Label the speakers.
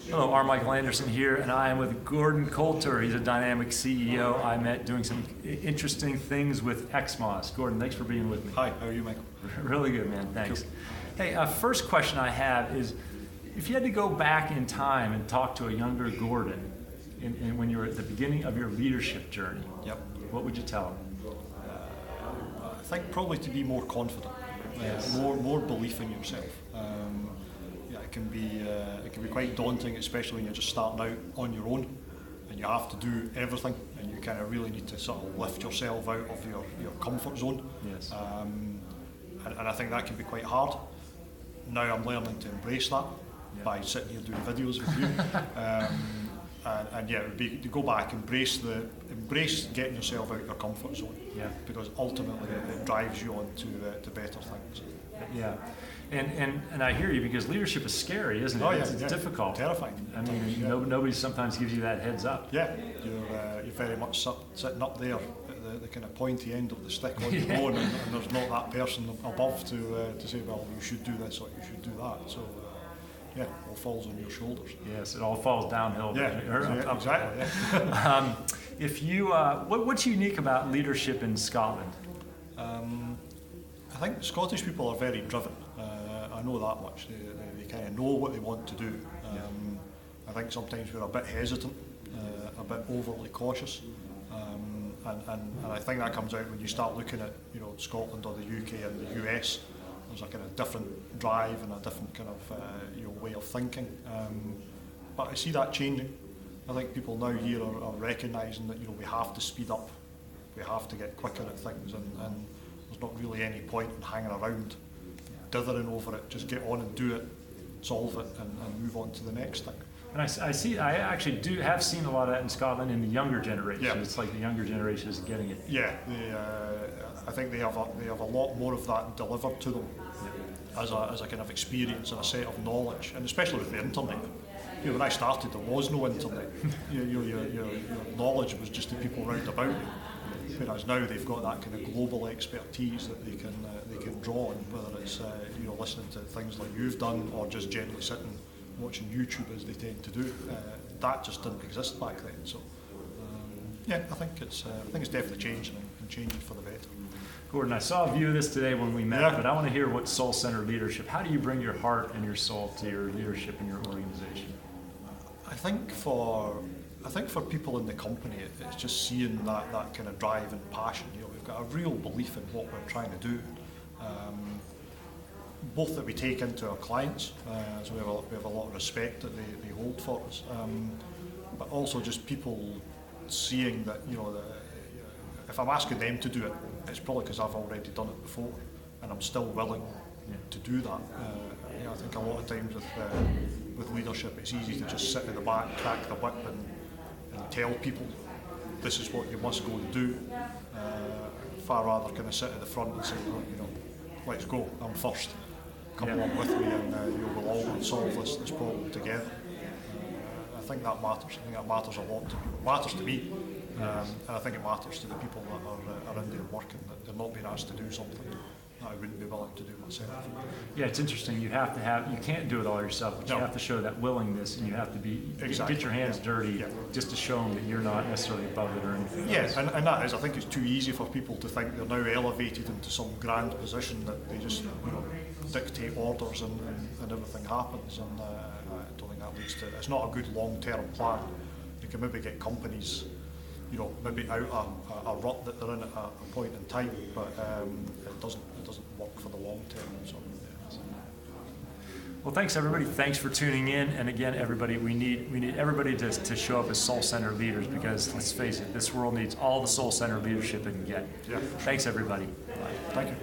Speaker 1: Hello, R. Michael Anderson here, and I am with Gordon Coulter. He's a dynamic CEO I met doing some interesting things with Exmos. Gordon, thanks for being with me.
Speaker 2: Hi, how are you, Michael?
Speaker 1: Really good, man. Thanks.
Speaker 2: Cool.
Speaker 1: Hey, first question I have is, if you had to go back in time and talk to a younger Gordon when you were at the beginning of your leadership journey,
Speaker 2: Yep.
Speaker 1: what would you tell him?
Speaker 2: I think probably to be more confident,
Speaker 1: Yes.
Speaker 2: more belief in yourself. Yeah, it can be quite daunting, especially when you're just starting out on your own and you have to do everything, and you kind of really need to sort of lift yourself out of your comfort zone.
Speaker 1: Yes.
Speaker 2: And I think that can be quite hard. Now I'm learning to embrace that by sitting here doing videos with you. And yeah, it would be to go back, embrace getting yourself out of your comfort zone.
Speaker 1: Yeah.
Speaker 2: Because ultimately it drives you on to better things.
Speaker 1: Yeah. And I hear you, because leadership is scary, isn't it?
Speaker 2: Oh yeah,
Speaker 1: It's difficult.
Speaker 2: terrifying.
Speaker 1: I mean, nobody sometimes gives you that heads up.
Speaker 2: Yeah, you're very much sitting up there at the kind of pointy end of the stick on your own, and there's not that person above to say, well, you should do this or you should do that. So yeah, it all falls on your shoulders.
Speaker 1: Yes, it all falls downhill.
Speaker 2: Yeah, exactly. Yeah.
Speaker 1: If you, what's unique about leadership in Scotland?
Speaker 2: I think Scottish people are very driven. I know that much. They kind of know what they want to do. I think sometimes we're a bit hesitant, a bit overly cautious, and I think that comes out when you start looking at Scotland or the UK and the US. There's a kind of different drive and a different kind of way of thinking. But I see that changing. I think people now here are recognising that we have to speed up, we have to get quicker at things, and there's not really any point in hanging around, dithering over it. Just get on and do it, solve it, and move on to the next thing.
Speaker 1: And I actually have seen a lot of that in Scotland in the younger generation.
Speaker 2: Yeah.
Speaker 1: It's like the younger generation is getting it.
Speaker 2: Yeah, I think they have a lot more of that delivered to them as a kind of experience and a set of knowledge, and especially with the internet. When I started, there was no internet. Your knowledge was just the people round about you. Whereas now they've got that kind of global expertise that they can draw on, whether it's listening to things like you've done, or just generally sitting watching YouTube as they tend to do. That just didn't exist back then. So yeah, I think it's definitely changing, and changing for the better.
Speaker 1: Gordon, I saw a view of this today when we met,
Speaker 2: Yeah.
Speaker 1: but I want to hear what soul-centered leadership. How do you bring your heart and your soul to your leadership in your organization?
Speaker 2: I think for people in the company, it's just seeing that kind of drive and passion. We've got a real belief in what we're trying to do. Both that we take into our clients, so we have a lot of respect that they hold for us, but also just people seeing that if I'm asking them to do it, it's probably because I've already done it before, and I'm still willing to do that. I think a lot of times with leadership, it's easy to just sit in the back, crack the whip, and tell people this is what you must go and do. Far rather kind of sit at the front and say, let's go, I'm first. Come along with me, and we'll all solve this problem together. I think that matters. I think that matters a lot to people. It matters to me, and I think it matters to the people that are in there working, that they're not being asked to do something that I wouldn't be willing to do myself.
Speaker 1: Yeah, it's interesting. You can't do it all yourself, but you have to show that willingness, and you have to get your hands dirty just to show them that you're not necessarily above it or anything.
Speaker 2: Yes, and that is, I think it's too easy for people to think they're now elevated into some grand position that they just dictate orders and everything happens, and I don't think that leads to, it's not a good long-term plan. You can maybe get companies maybe out a rut that they're in at a point in time, but it doesn't work for the long term. So, yeah.
Speaker 1: Well, thanks everybody. Thanks for tuning in. And again, everybody, we need everybody to show up as soul-centered leaders, because let's face it, this world needs all the soul-centered leadership it can get.
Speaker 2: Yeah.
Speaker 1: Thanks everybody.
Speaker 2: Thank you.